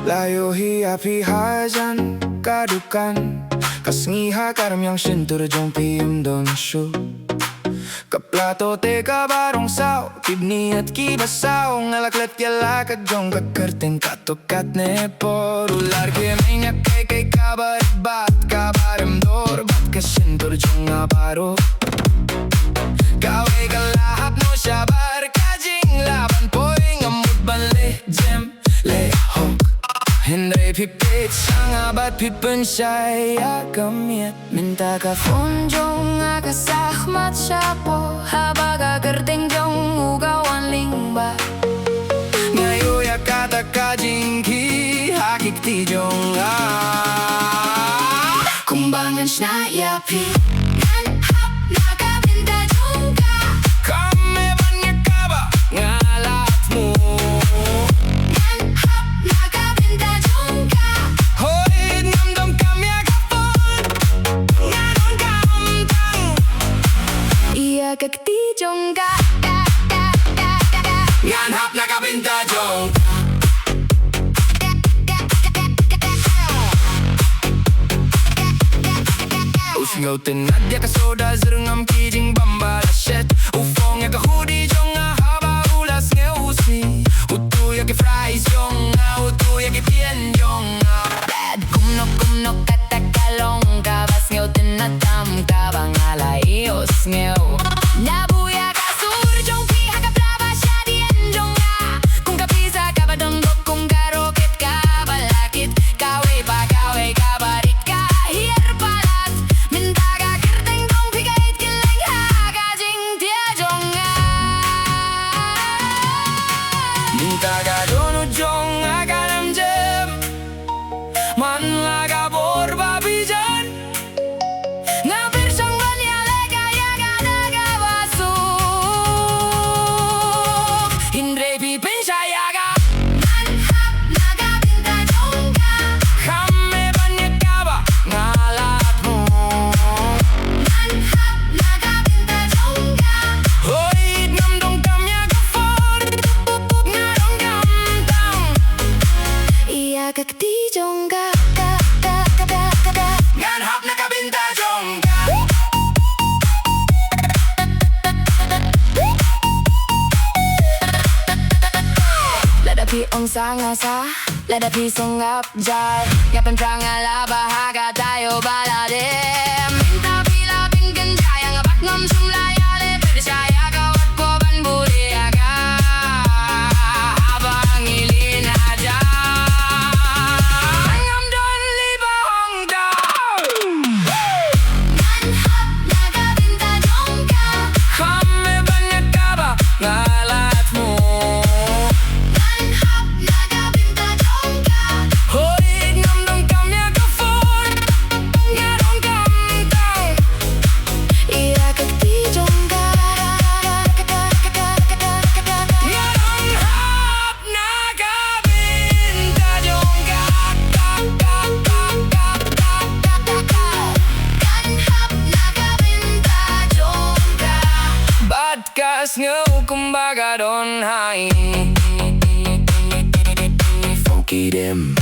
Layuhi api hajan kadukan Kasngiha karamyang shinturjong piyum don shu Kaplato te kabarong sao Tibni at kibasaw Ngalaklat yala kajong kakarting katukat ne por Ular ke minyak kay kabaribat Kabarem dor bat kashinturjong aparo Kawe kalahap no syabar Kajing laban poing amut banle jem lehok Hindray pipit sang abat pipen saya kamiat Minta ka funjong akasahmat syapo Habaga kerting jong ugawan lingba Ngayo ya kata kajingki hakik tijong Kumbangan snaya pi Kagti jongga Ngan hap nakabinta jong Usingaw tinad ya kasoda zerengam kijing bambala shit Ufong ya kahudi jong haba ulas nge usi Utu ya ki fries jong utu ya ki pien jong Bad kumnok kata kalong Kabas ngaw tinatam kabang alayos ngaw Nabuya kasur jong pihak kabraba siya dien jong nga Kung kapisa kabadonggok kung karokit kabalakit Kawe pa kawe kabarit kahir palat Minta ka kerteng dong pigait kileng hakajing dia jong nga Minta ka dono jong akanam jem Man laga borba bijan Kagti jongga Ngan hap nakabinta jongga Ladapi ong sangasa Ladapi sungap jar Yapen prangala bahaga tayo balade Minta pila pinggan jaya Ngabat ngom sumlayale Pwede saya kawat ko ban buliaga Habang ilin aja Ngam don liba hong down Ngan hap nakabinta jongga Kami banyak kaba ngalat mo Hoy ngam dong kamya ka phone Nga dong kam tang Iya kagti jongga Nga dong hap nakabinta jongga Ganhap nakabinta jongga Badkas ngaw kumbaga don hai Funky dem